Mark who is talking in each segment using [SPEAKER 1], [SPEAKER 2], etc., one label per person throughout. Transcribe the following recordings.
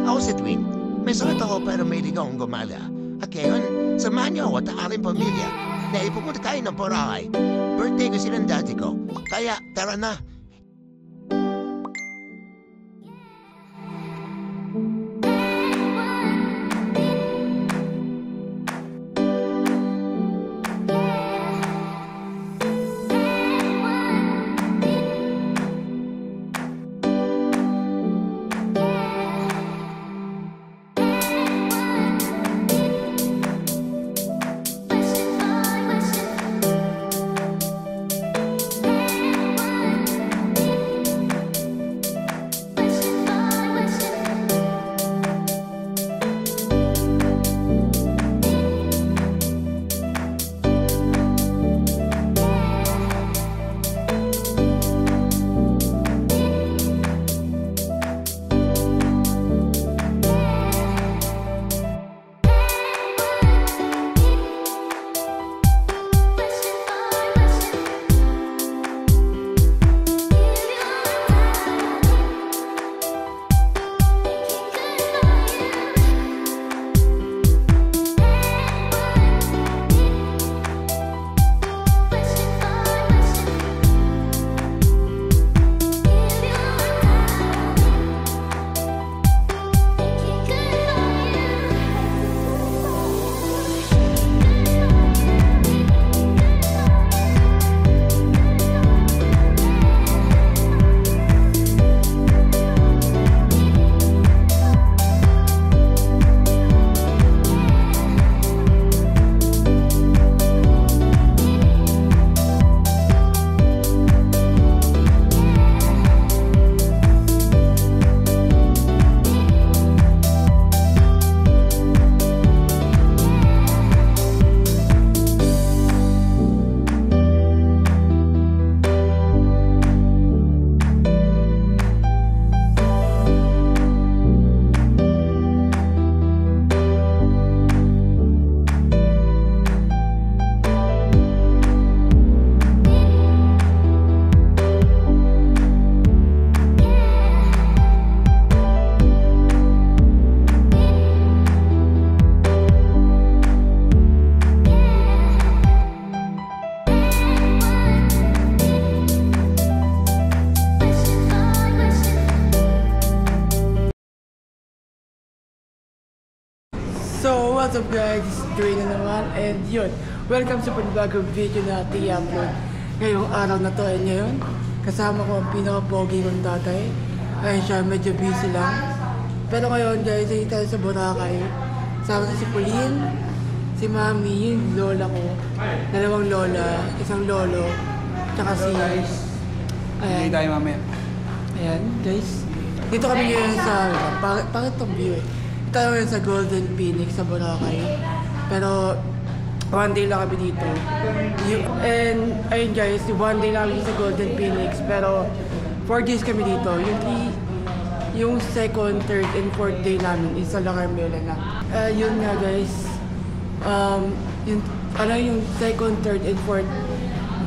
[SPEAKER 1] Ako si Twin. May sakit ako pero may ligaw akong gumala. At ngayon, samahan niyo ako at ang aking pamilya na ipupunta tayo ng Boracay. Birthday ko silang daddy ko. Kaya tara na.
[SPEAKER 2] So, what's up guys? This is Dwayne na naman and yun, welcome sa panibagong video na i-upload ngayong araw na to. And ngayon, kasama ko ang pinaka-pogi kong tatay. Ayun siya, medyo busy lang. Pero ngayon guys, ay tayo sa Boracay. Sama si Pauline, si Mami, yung lola ko, dalawang lola, isang lolo, tsaka si... Ayan.
[SPEAKER 3] Hindi tayo mamaya.
[SPEAKER 2] Ayan guys, dito kami ngayon sa... Bakit itong view eh? Tayo ngayon sa Golden Phoenix sa Boracay. Pero one day lang kami dito. And ayun guys, one day lang kami sa Golden Phoenix. Pero 4 days kami dito. Yung second, third, and fourth day namin is sa La Carmela na. Yun nga guys. Yung second, third, and fourth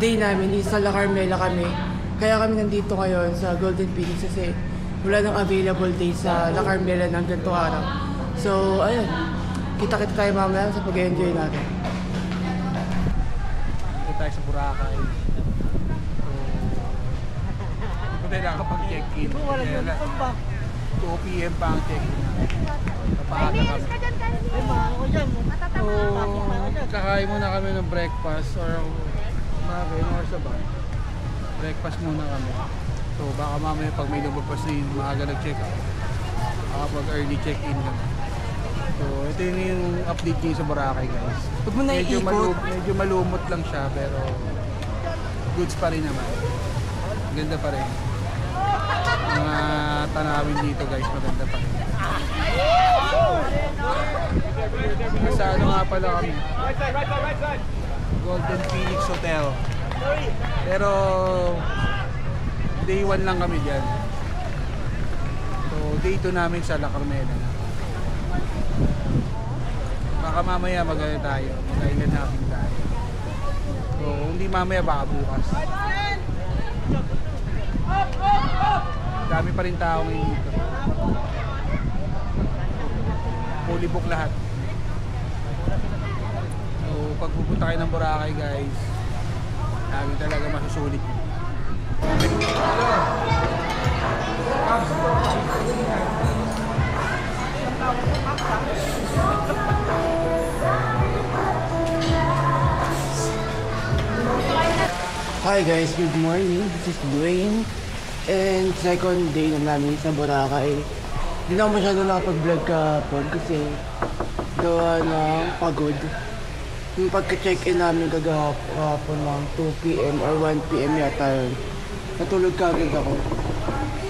[SPEAKER 2] day namin is sa La Carmela kami. Kaya kami nandito ngayon sa Golden Phoenix kasi wala nang available day sa La Carmela ng ganito araw. So, ayun. Kita-kita tayo mamaya sa pag-enjoy natin.
[SPEAKER 3] Dito tayo sa Boracay. Ito tayo nakapag-check-in. 2 PM pa ang check-in. Napaaga kami. So, kakain muna kami ng breakfast or sabay. Breakfast muna kami. So, baka mamaya pag may lumabas din, maaga nag-check-out. Pag early check-in kami. So, ito yung update niyo sa Boracay guys. Medyo malumot lang siya pero goods pa rin naman. Ganda pa rin. Mga tanawin dito guys, maganda pa rin. Sa ano nga pala kami? Golden Phoenix Hotel. Pero day 1 lang kami dyan. So day 2 namin sa La Carmela. Baka mamaya mag-ano tayo, mag-island hopping tayo. So hindi mamaya, baka bukas. Dami pa rin tao ngayon dito. fully book lahat. So pag pupunta kayo ng Boracay guys, lagi talaga masusulit.
[SPEAKER 2] Hi guys, good morning. This is Dwayne. And second day na namin sa Boracay. Hindi na ako masyado nakapag-vlog kahapon kasi gawa ng pagod. Yung pagka-check-in namin kagahapon ng 2 PM or 1 PM yata yun. Natulog kagad ako.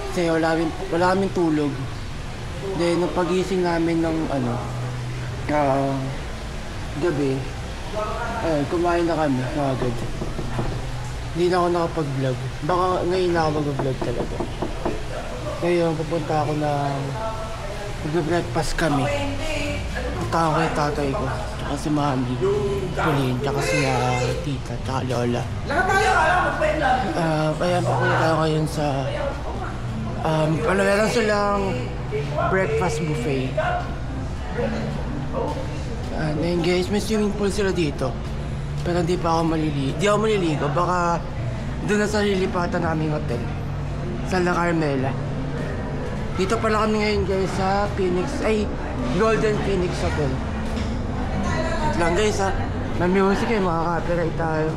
[SPEAKER 2] Kasi wala kaming tulog. Then, nung pagising namin ng gabi, kumain na kami kagad. Hindi na ako nakapag-vlog. Baka ngayon na ako mag-vlog talaga. Ngayon, pupunta ako ng mag-breakfast kami. Punta ako kay tatay ko, tsaka si mami, Pauline, tsaka si tita, tsaka lola. Kaya pupunta ako ngayon sa meron silang breakfast buffet. And guys, may swimming pool sila dito. Pero hindi pa ako maliligo. Hindi ako maliligo. Baka doon na sa lilipatan naming hotel. Sa La Carmela. Dito pala kami ngayon guys sa Golden Phoenix Hotel. Wait lang guys ha. May music eh. Makaka-copyright tayo.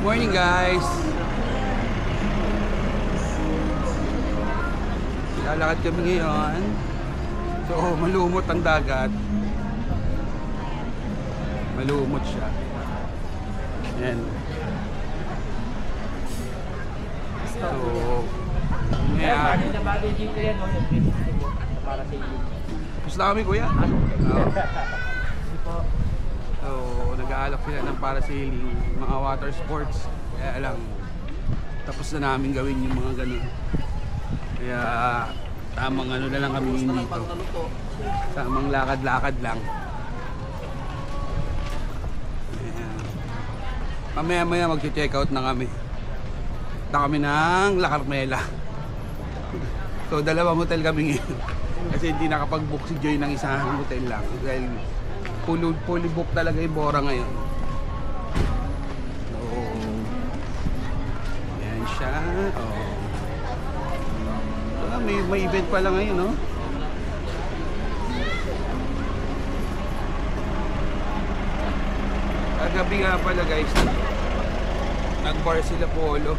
[SPEAKER 3] Morning guys! Lalakad kami ngayon. So malumot ang dagat. Malumot siya. Ayan. So tapos na kami kuya. So, nag-aalok sila ng parasailing, mga water sports. Kaya lang, tapos na namin gawin yung mga ganun. Kaya, tamang ano na lang kami dito. Tamang lakad-lakad lang. Mamaya-maya mag-check out na kami. Punta kami ng La Carmela. So, dalawang hotel kami ngayon. Kasi hindi nakapag-book si Joy ng isang hotel lang. Dahil fully book talaga yung Bora ngayon. So, yan siya. May event pala ngayon, no? Kagabi nga pala guys, nag-bar sila Polo.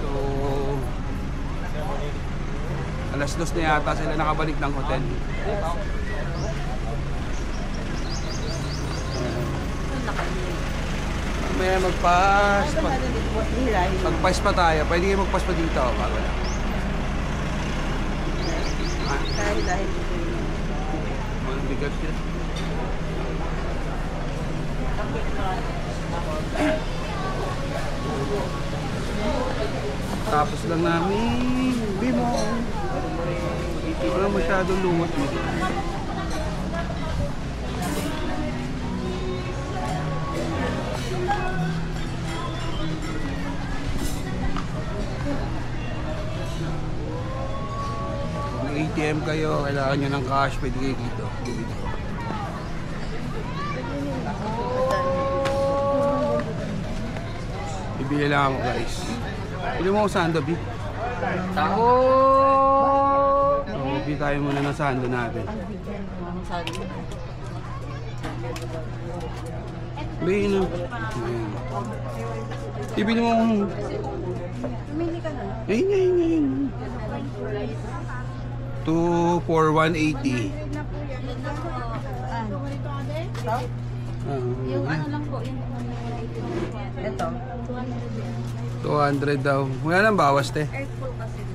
[SPEAKER 3] So, alas 2 na yata sila nakabalik ng hotel. May magpas pa tayo. Pwede kayo magpas pa dito. Bago lang.
[SPEAKER 4] Dahil
[SPEAKER 3] Ang bigat yun. Tapos lang namin. Bimo. Wala masyadong lumot dito. ATM kayo, kailangan nyo ng cash, pwede kayo dito. Ibili lang ako guys. Pili mo ako sando, B.
[SPEAKER 4] Tako!
[SPEAKER 3] Bili tayo muna ng sando natin. Bili na. Ibili mo ako. Ayun. 2 for 180.
[SPEAKER 4] Yung ano lang po, yung ito.
[SPEAKER 3] 200 daw. Wala nang bawas, te.
[SPEAKER 4] Airful kasi.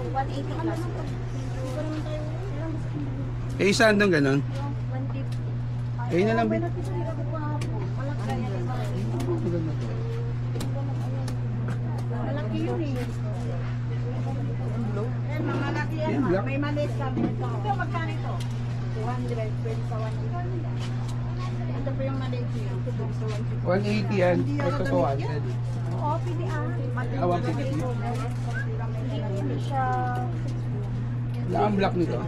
[SPEAKER 4] 180 plus.
[SPEAKER 3] Eh, saan doon ganun?
[SPEAKER 4] 150.
[SPEAKER 3] Eh, na lang.
[SPEAKER 4] Malaki yun eh.
[SPEAKER 3] Yan, black?
[SPEAKER 5] May maliit kami ito. Ito, magkano ito? 200, pwede sa 150. Ito po yung maliit niyo. Ito po sa 150.
[SPEAKER 3] 180 yan. Ito 200.
[SPEAKER 5] Oo, pili
[SPEAKER 3] Ah, 150.
[SPEAKER 5] Hindi siya...
[SPEAKER 3] Wala ang black nito.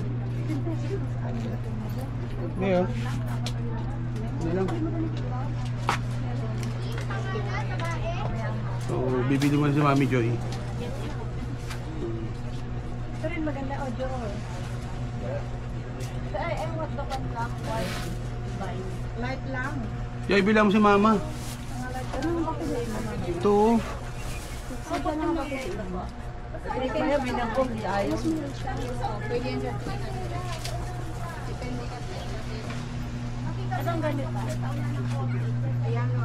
[SPEAKER 3] Ngayon. Hindi lang. So, bibili mo na si Mami Joy.
[SPEAKER 5] Ito rin maganda audio. Ay, what the one lang? White. Light lang.
[SPEAKER 3] Joy, bilang mo si Mama.
[SPEAKER 5] Ano ba pili mo?
[SPEAKER 3] Ito.
[SPEAKER 5] Ano ba pili mo? Pwede kayo binangkong di ayos. Pwede yan dyan. Depende ka. Anong ganito? Ayan o.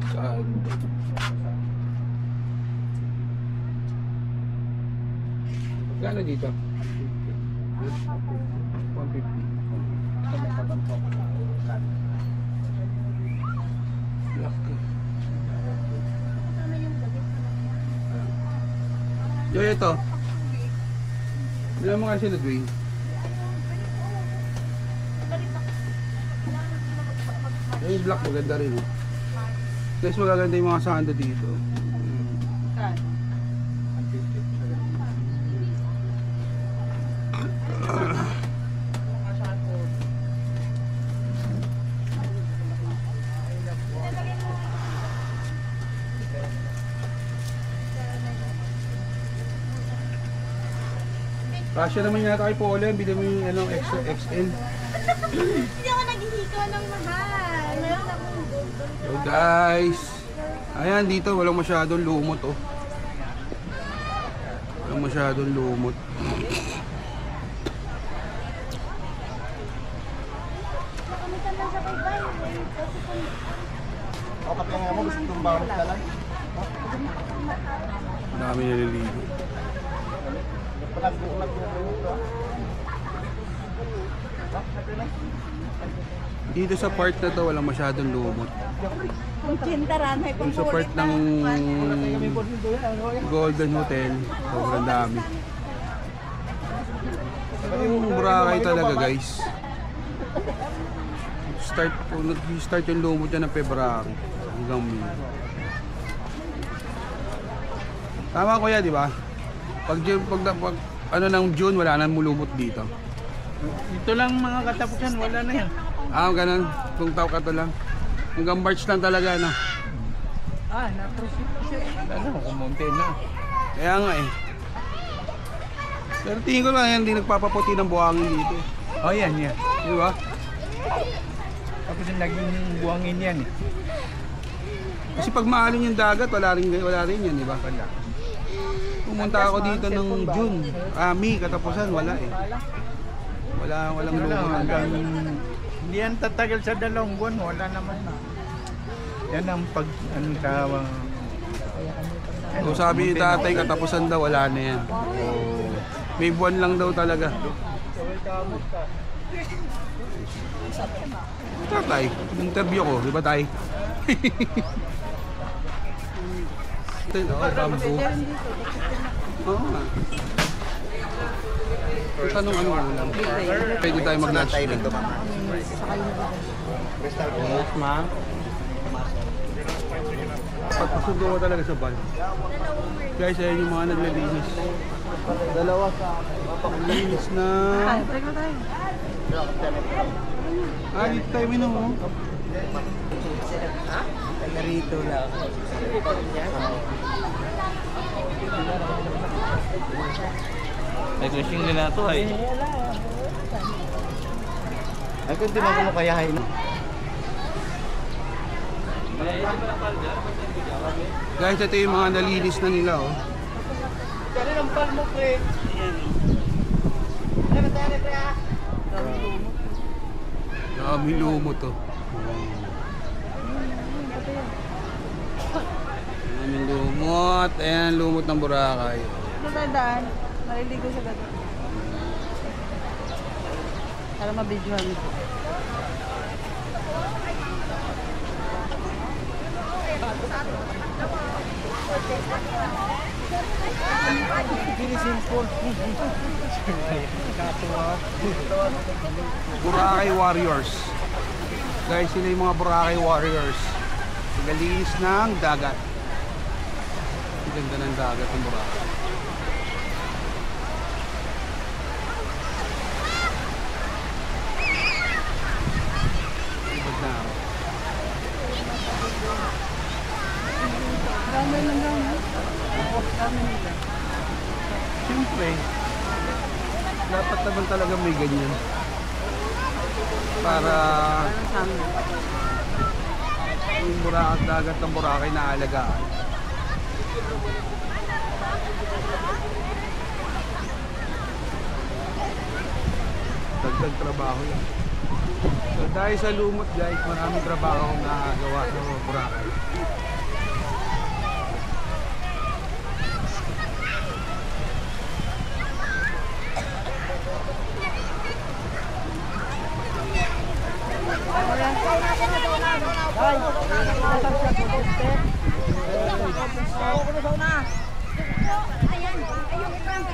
[SPEAKER 3] Saan? Gano'n dito? 150. Black. Joy, ito. Bilang mo nga sila, Dwayne. Yung black maganda rin. Oh. Guys, magaganda yung mga sando dito. Kasya naman yata kay Paula, bili mo yung ano, XL.
[SPEAKER 5] Hindi ako naghihikaw ng mahal. Meron akong
[SPEAKER 3] So guys, ayan dito walang masyadong lumot oh. Walang masyadong lumot.
[SPEAKER 5] nakamitan lang sa kaybay.
[SPEAKER 6] O kapag nga mo, gusto itong bawang talan.
[SPEAKER 3] Dami naliligo. Dito sa part na to walang masyadong lumot.
[SPEAKER 5] Kung chintaran, may
[SPEAKER 3] Yung sa part ng Golden Hotel, sobrang dami. Yung Boracay talaga guys. Nag-start yung lumot yan ng February hanggang May. Tama kuya, di ba? Pag ano ng June, wala nang mulumot dito.
[SPEAKER 6] Ito lang mga katapusan, wala na yan.
[SPEAKER 3] Ah, ganun. Kung tao ka to lang. Hanggang March lang talaga na.
[SPEAKER 6] Ano, kumunti na.
[SPEAKER 3] Kaya nga eh. Pero tingin ko lang yan, hindi nagpapaputi ng buhangin dito.
[SPEAKER 6] Oh, yan, yan.
[SPEAKER 3] Di ba?
[SPEAKER 6] Tapos yung naging buhangin yan.
[SPEAKER 3] Kasi pag maalim yung dagat, wala rin yan, di ba?
[SPEAKER 6] Wala.
[SPEAKER 3] Pumunta ako dito ng June. May katapusan, wala eh. Walang
[SPEAKER 6] Wala,
[SPEAKER 3] lumot.
[SPEAKER 6] hanggang hindi yan tatagal sa 2 buwan, wala naman na. Yan ang pag, ano, tawang...
[SPEAKER 3] So sabi ni tatay, katapusan daw, wala na yan. May buwan lang daw talaga. Tatay, interview ko, di ba tay? Ito, bamboo. Oo nga. Tanong ano lang. Pwede tayo mag-lunch.
[SPEAKER 6] Yes, ma'am.
[SPEAKER 3] Pagpasundo ko talaga sa van. Guys, ayan yung mga naglilinis. Dalawa sa naglilinis na. Dito tayo minom mo.
[SPEAKER 6] Rito lang.
[SPEAKER 7] Ay, crushing din na ito ay.
[SPEAKER 6] Ay, kung di mo kayahin.
[SPEAKER 3] Guys, ito yung mga nalinis na nila oh.
[SPEAKER 6] Kaya ng pan mo, pre.
[SPEAKER 3] Dami lumot to. Dami lumot. Ayan, lumot ng Boracay.
[SPEAKER 5] Ano ba daan? Maliligo sa gabi. Para mabidyohan mo.
[SPEAKER 3] Boracay Warriors. Guys, sila yung mga Boracay Warriors. Galinis ng dagat. Ang ganda ng dagat ng Boracay. Ibig na ako. Siyempre, dapat naman talaga may ganyan. Para yung Boracay, dagat ng Boracay na alagaan. Dagdag trabaho yan. So dahil sa lumot guys, maraming trabaho akong nagawa sa Boracay.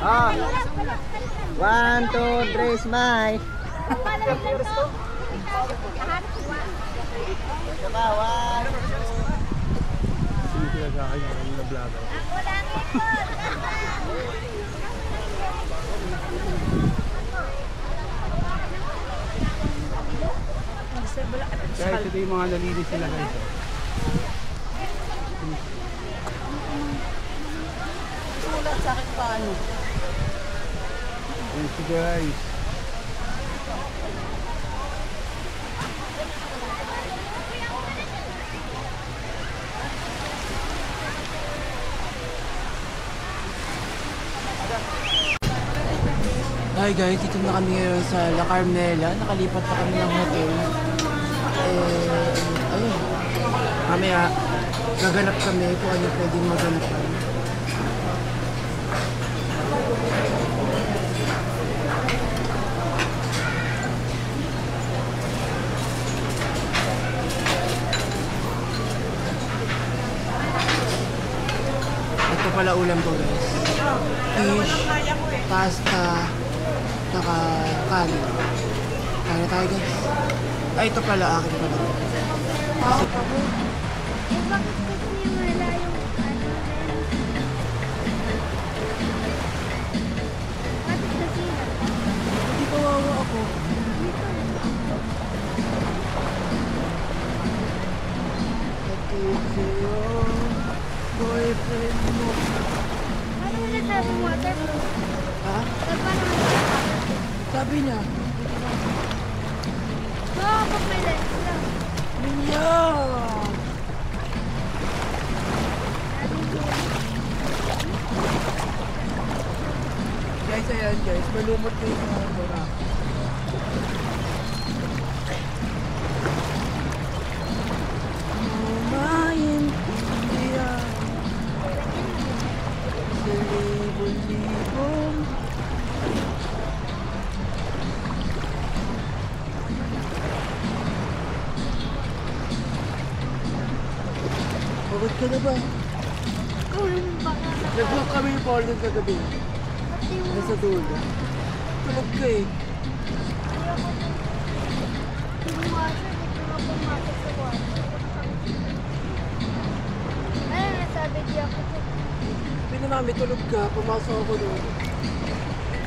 [SPEAKER 8] Ah. 1, 2, 3, smile.
[SPEAKER 3] Sino sila sa akin yung na-vlogger? Guys, ito yung mga nalinis sila guys.
[SPEAKER 5] Sulat sa akin paano?
[SPEAKER 3] Ayan si guys.
[SPEAKER 2] Hi guys, dito na kami ngayon sa La Carmela. Nakalipat pa kami ng hotel. Ayun. Mamaya, gaganap kami kung ano pwedeng maganapan. Ito pala ulam ko guys. Fish, pasta, saka kanin. Kaya tayo guys. Ay, ito pala akin pala.
[SPEAKER 4] Bakit kasi wala yung ano? Bakit kasi
[SPEAKER 2] Hindi kawawa ako. Ito yung boyfriend mo.
[SPEAKER 4] ano na sabi mo?
[SPEAKER 2] Ha?
[SPEAKER 4] Paano
[SPEAKER 2] Sabi niya.
[SPEAKER 4] pag may lens lang.
[SPEAKER 2] Minyan! Guys, ayan guys. Malumot na yung mga Boracay. Maintindihan sa libon-libon. Pagod ka na ba?
[SPEAKER 4] Gawin ba ka?
[SPEAKER 2] Nag-walk kami yung Portland kagabi.
[SPEAKER 4] Pati mo.
[SPEAKER 2] Nasa dulo. Tulog ka eh.
[SPEAKER 4] Yung water, dito na pumasok sa water. Ano nasabi di ako to?
[SPEAKER 2] Sabi na mami, tulog ka. Pumasok ako doon.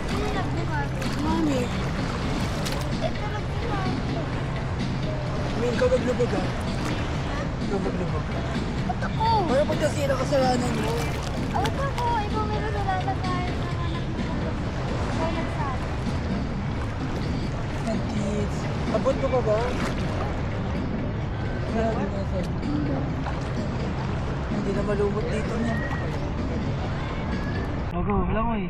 [SPEAKER 4] Sino nagbumato?
[SPEAKER 2] Mami,
[SPEAKER 4] Ito nagbumato.
[SPEAKER 2] may ikaw maglubog ah. Ikaw maglubog.
[SPEAKER 4] Ba't ako?
[SPEAKER 2] Ano pag kasi nakasalanan mo?
[SPEAKER 4] Awat ako, ikaw meron na lalagayan ng anak mo. Ikaw nagsabi.
[SPEAKER 2] And kids. Abot mo pa ba? Wala din nasa. Hindi na malumot dito niya. Bago, wala mo eh.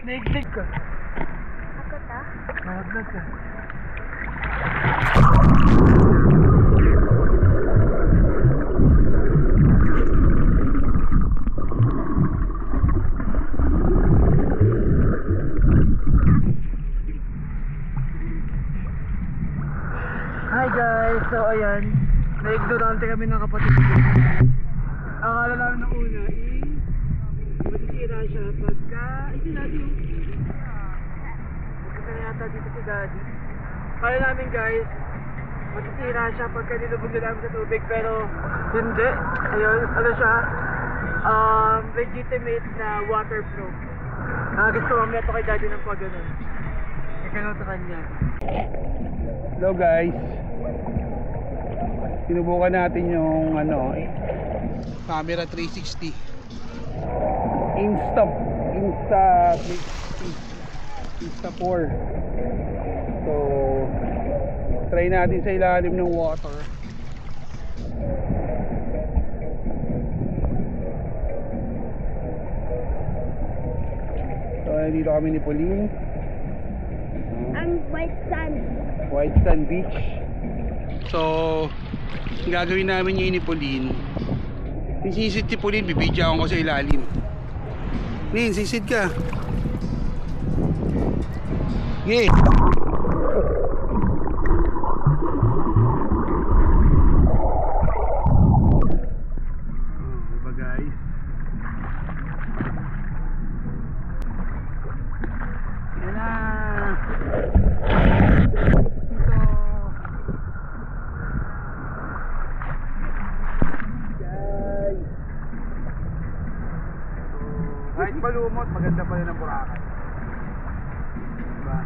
[SPEAKER 2] Naiglig ka.
[SPEAKER 4] Ako ta?
[SPEAKER 2] Nahaglag ka. ayan, na-ignorante kami ng kapatid ko. Akala namin nung una, matitira siya pagka, si Daddy yung magkita na yata dito si Daddy. Kala namin guys, matitira siya pagka nilubog na namin sa tubig, pero hindi. Ayun, ano siya, legitimate na waterproof. Gusto mamaya to kay Daddy ng pag ganun. Ganun sa kanya.
[SPEAKER 3] Hello guys. Sinubukan natin yung camera 360. Insta 4. So try natin sa ilalim ng water. So dito kami ni Pauline.
[SPEAKER 4] Ang
[SPEAKER 3] White Sand Beach. So gagawin namin yung inipolin. Sisid si Pauline, bibidyawan ko sa ilalim. Nin, sisid ka. Okay. Diba guys? Yan na. Kahit malumot, maganda pa rin ang Boracay. Diba?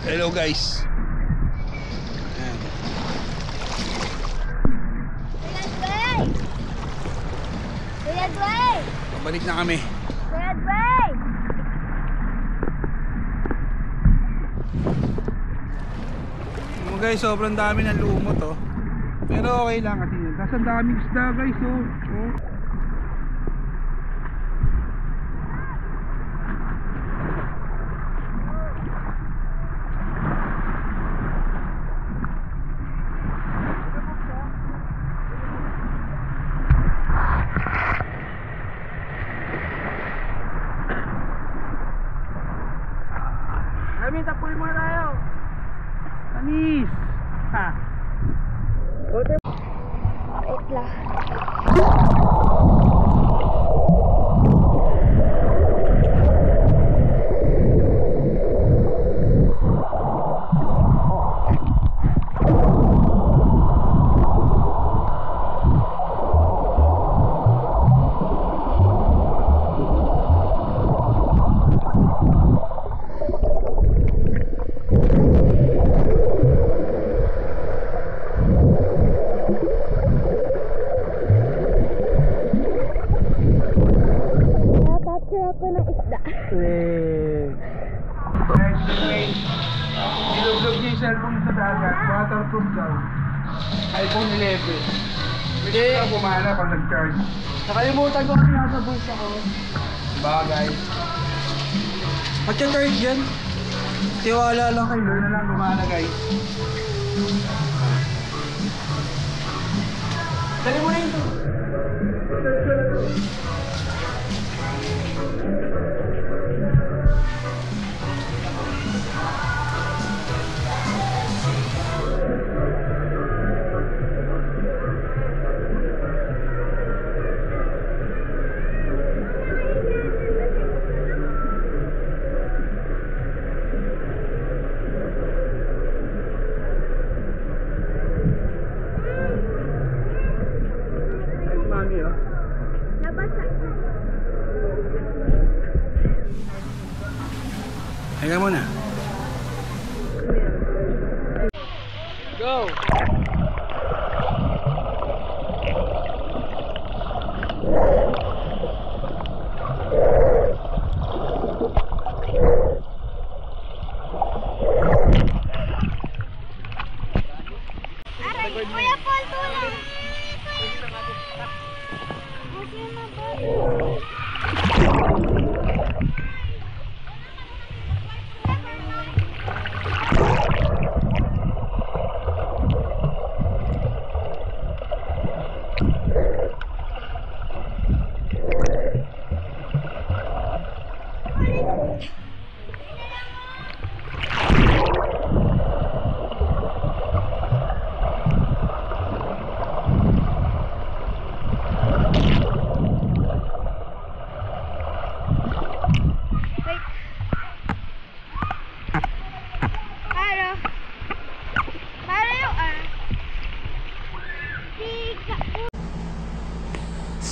[SPEAKER 3] Hello guys. Ayan.
[SPEAKER 4] Kuya Dway!
[SPEAKER 3] Pabalik na kami.
[SPEAKER 4] Kuya Dway!
[SPEAKER 3] Guys, sobrang dami ng lumot oh. Pero okay lang kasi yun. Tapos ang daming isda guys oh.
[SPEAKER 2] Kami, tapoy mo tayo!
[SPEAKER 3] Anis! Ha!
[SPEAKER 4] Wait lang. Ako ng isda.
[SPEAKER 3] Nilublog niya yung cellphone sa dagat. Waterproof daw. iPhone 11. Hindi ka bumana pag nag-charge.
[SPEAKER 2] Nakalimutan ko kasi nasa bulsa ko.
[SPEAKER 3] Bagay.
[SPEAKER 2] Magcha-charge yan. Tiwala lang kayo.
[SPEAKER 3] Lure na lang gumana guys.
[SPEAKER 2] Dali mo na yun to.
[SPEAKER 3] Teka muna.
[SPEAKER 2] Go!
[SPEAKER 4] Aray, Kuya Paul, tulong! Kuya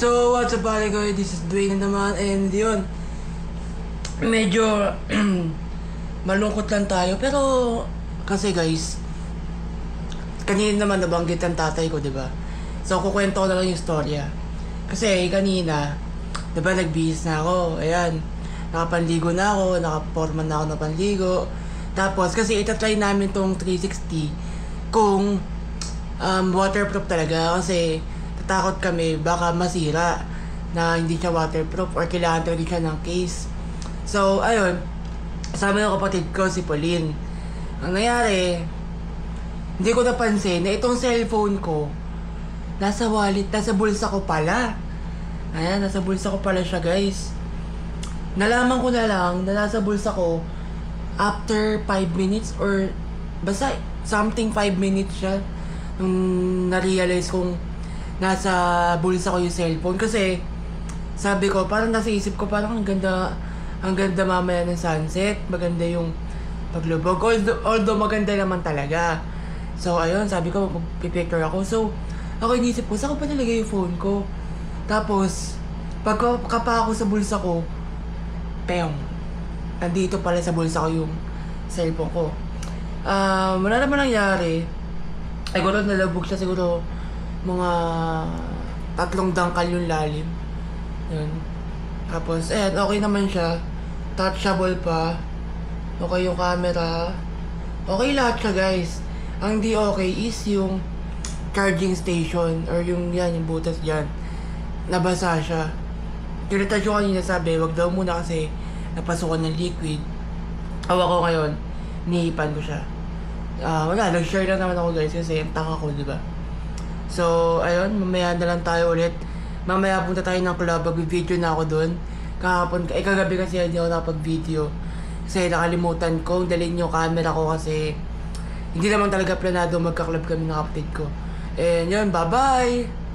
[SPEAKER 2] So, what's up pare ko? This is Dwayne na naman and yun. Medyo malungkot lang tayo pero kasi guys, kanina naman nabanggit ang tatay ko, diba? So, kukwento ko na lang yung storya. Kasi kanina, diba nagbihis na ako, ayan, nakapanligo na ako, nakaporma na ako ng panligo. Tapos, kasi itatry namin tong 360 kung waterproof talaga kasi tatakot kami baka masira na hindi siya waterproof or kailangan talaga siya ng case. So, ayun, kasama ng kapatid ko, si Pauline. Ang nangyari, hindi ko napansin na itong cellphone ko nasa wallet, nasa bulsa ko pala. Ayan, nasa bulsa ko pala siya guys. Nalaman ko na lang na nasa bulsa ko after 5 minutes or basta something 5 minutes siya nung na-realize kong nasa bulsa ko yung cellphone. Kasi sabi ko, parang nasa isip ko, parang ang ganda mamaya ng sunset, maganda yung paglubog, although maganda naman talaga. So ayun, sabi ko magpipicture ako. So ako inisip ko, saan ko pa nilagay yung phone ko? Tapos pagkapa ako sa bulsa ko, peong, nandito pala sa bulsa ko yung cellphone ko. Wala naman nangyari. Siguro nalabog siya, siguro mga 3 dangkal yung lalim. Yun. Tapos, okay naman siya. Touchable pa. Okay yung camera. Okay lahat siya guys. Ang di okay is yung charging station or yung yung butas dyan. Nabasa siya. Kinitas ko kanina, sabi, wag daw muna kasi napasukan ng liquid. Awa ko ngayon, nihipan ko siya. Wala, nag-share lang naman ako guys kasi ang taka ko, diba? So, ayun, mamaya na lang tayo ulit. Mamaya punta tayo ng club, mag-video na ako dun. Kagabi kasi hindi ako nakapag-video. Kasi nakalimutan ko, dalhin yung camera ko kasi hindi naman talaga planado magka-club kami ng kapatid ko. And yun, bye-bye!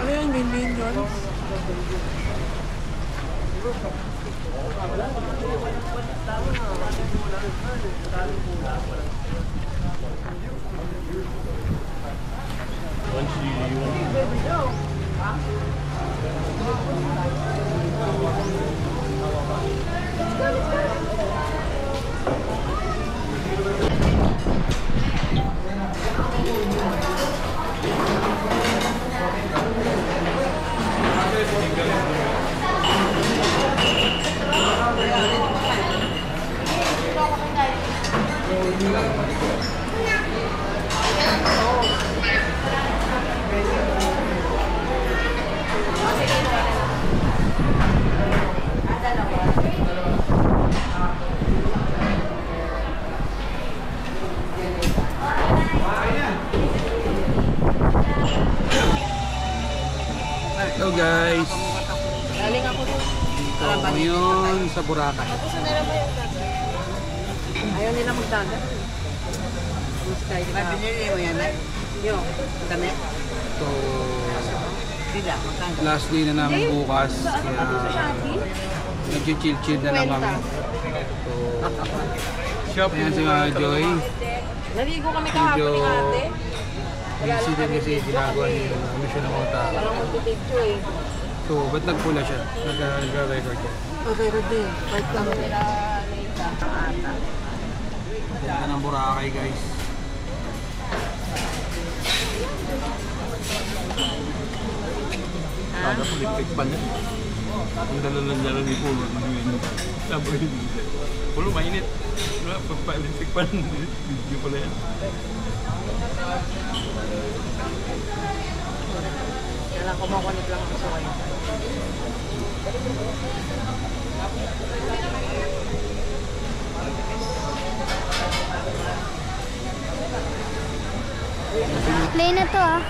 [SPEAKER 2] Ano yan, main yun?
[SPEAKER 3] Hello guys. Galing ako dito ngayon sa Boracay.
[SPEAKER 5] Ayaw nila magdagat. Binili mo yan eh? Yo, kami?
[SPEAKER 3] So, last day na namin bukas. Kaya nag-chill-chill na lang kami. So, ayan si mga Joy.
[SPEAKER 5] Naligo kami kahapon ni ate.
[SPEAKER 3] Busy din kasi ginagawa niya yung mission ng mga tao.
[SPEAKER 5] Parang mag-picture eh.
[SPEAKER 3] So, ba't nagpula siya? Nag-record siya.
[SPEAKER 2] Okay, din. Right lang.
[SPEAKER 3] Ganda ng Boracay guys.
[SPEAKER 7] Kada pulipik pa niya. Ang dala ni Pulo. Sabi hindi. Pulo mainit. Pagpalipik pa ng video pala yan.
[SPEAKER 5] Kailangan kumakunik lang ako sa kayo.
[SPEAKER 4] Play na to ah.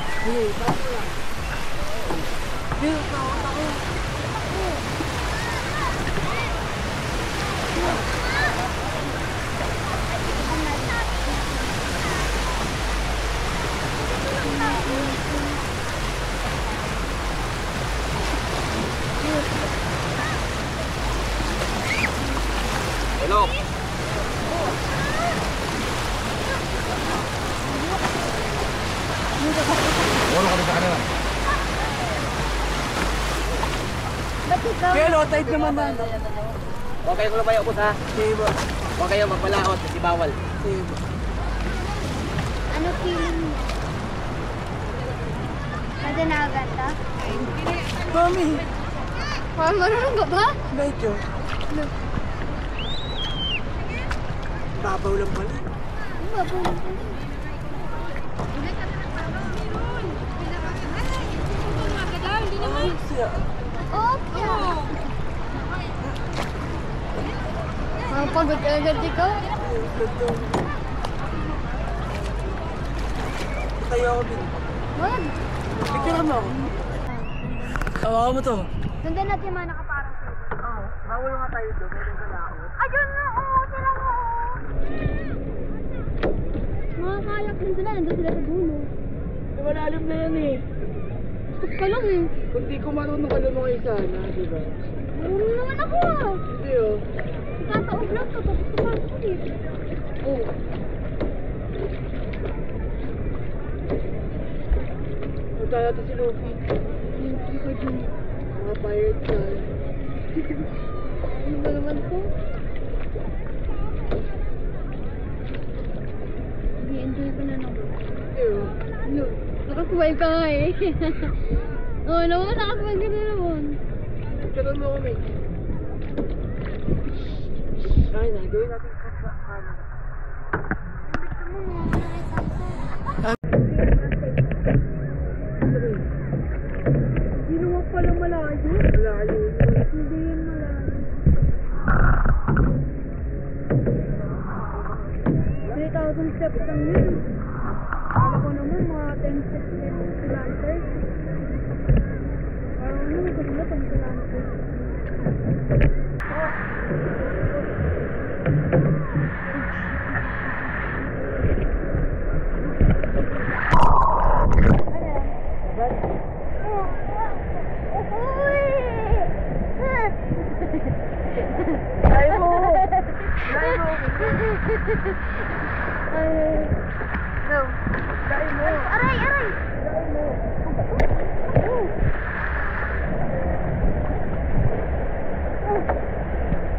[SPEAKER 8] Stop.
[SPEAKER 4] Ba't ikaw?
[SPEAKER 2] Kaya low tide naman na.
[SPEAKER 8] Huwag kayong lumayo po ha.
[SPEAKER 2] Sige ba?
[SPEAKER 8] Huwag kayong magpalaot kasi bawal.
[SPEAKER 2] Sige ba?
[SPEAKER 4] Ano feeling mo? Nadanagan ka?
[SPEAKER 2] Mami!
[SPEAKER 4] Marunong ka ba?
[SPEAKER 2] Medyo. Babaw lang pala.
[SPEAKER 4] Babaw lang pala.
[SPEAKER 2] Siya.
[SPEAKER 4] Okay. Pagod agad ikaw?
[SPEAKER 2] Tayo ako din.
[SPEAKER 4] Wag.
[SPEAKER 2] Picture mo ako. Tawa mo to.
[SPEAKER 4] Nandun natin yung mga nakaparang sa'yo.
[SPEAKER 2] Oo. Bawal nga tayo doon. Meron ka laot.
[SPEAKER 4] Ayun na! Oo! Sila mo! Mga kayak din sila. Nandun sila sa dulo.
[SPEAKER 2] Malalim na yan eh.
[SPEAKER 4] Stop ka lang eh.
[SPEAKER 2] Kung di ko marunong ka lumaki sana, di ba?
[SPEAKER 4] Marunong naman ako ah.
[SPEAKER 2] Hindi oh.
[SPEAKER 4] Tataog lang ka. Tapos kapasok eh.
[SPEAKER 2] Oo. Punta natin si Luffy.
[SPEAKER 4] Hindi ko din.
[SPEAKER 2] Mga pirates na.
[SPEAKER 4] Ano ba naman to? Enjoy ko na naman.
[SPEAKER 2] Hindi oh.
[SPEAKER 4] Ano? Nakaswipe ka nga eh. Oo naman, nakaswipe ka na naman.
[SPEAKER 2] Picture mo kami. Ay na, gawin natin sa kanan.
[SPEAKER 4] Hindi naman pala malayo.
[SPEAKER 2] Malayo.
[SPEAKER 4] Hindi yan malayo. 3,000 steps lang yun. Akala ko naman mga 10 kilometers. Parang ano, magkasila 10 kilometers. Aray! Aray!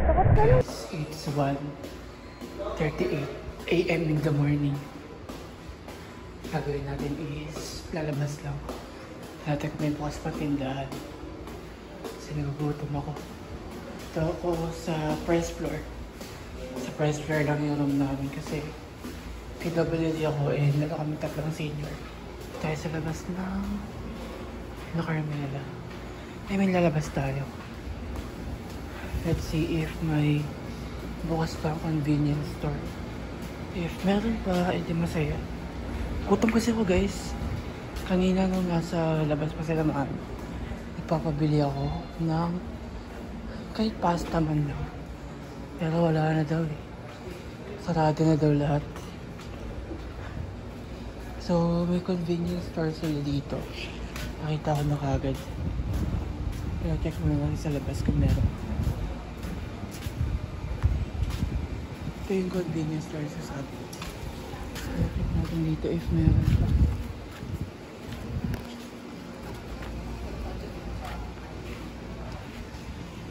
[SPEAKER 4] Takot ka lang.
[SPEAKER 2] It's 1:38 AM in the morning. Gagawin natin is lalabas lang. Natin kung may bukas pa tindahan. Kasi nagugutom ako. Ito ako sa first floor. Sa first floor lang yung room namin kasi PWD ako eh, nalo kami tatlong senior. Tayo sa labas ng Carmela. I mean, lalabas tayo. Let's see if may bukas pa ang convenience store. If meron pa, edi masaya. Gutom kasi ako guys. Kanina nung nasa labas pa sila maan, nagpapabili ako ng kahit pasta man lang. Pero wala na daw eh. Sarado na daw lahat. So, may convenience store sila dito. Nakita ko na kagad. Pero check muna lang sa labas kung meron. Ito yung convenience store sa sabi. So, check natin dito if meron pa.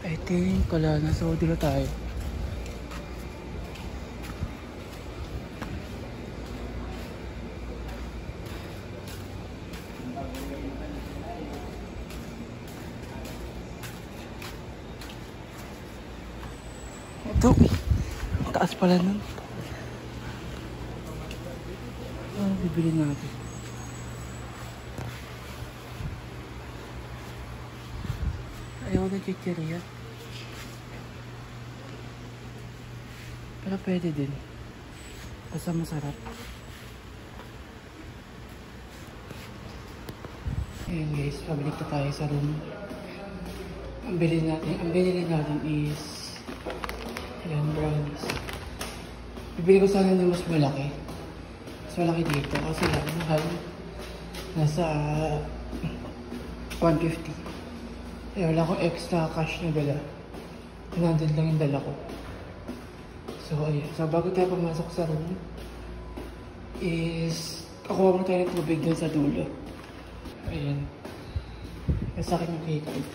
[SPEAKER 2] I think wala na. So, dito tayo. Ito. Ang taas pala nun. Ano bibili natin? Ayaw na chichirya. Pero pwede din. Basta masarap. Ayan guys, pabalik na tayo sa room. Ang bilhin natin is ayan, brownies. Bibili ko sana ng mas malaki. Mas malaki dito kasi lang mahal. Nasa 150. Eh, wala akong extra cash na dala. 100 lang yung dala ko. So, ayun. So, bago tayo pumasok sa room, is kukuha mo tayo ng tubig dun sa dulo. Ayan. Nasa akin yung keycard.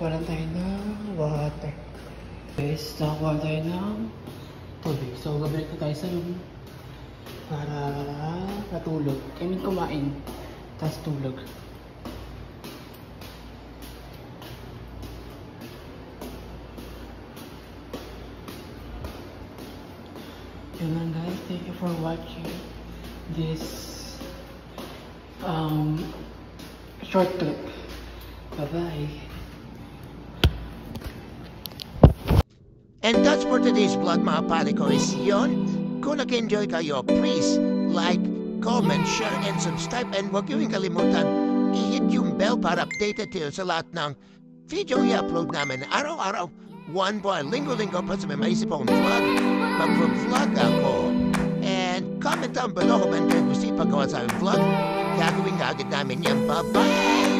[SPEAKER 2] Kuha lang tayo ng water. Guys, nakakuha tayo ng tubig. So, gabalik na tayo sa room para matulog. I mean, kumain. Tapos tulog. Yun lang guys, thank you for watching this short clip. Bye-bye.
[SPEAKER 1] And that's for today's vlog mga pare ko is yun. Kung nag-enjoy kayo, please like, comment, share, and subscribe. And huwag yung kalimutan, i-hit yung bell para updated kayo sa lahat ng video i-upload namin araw-araw. One boy, linggo-linggo pa sa may maisip akong vlog. Mag-vlog ako. And comment down below kung ano kayo gusto ipagawa sa aming vlog. Gagawin ka agad namin yan. Bye-bye!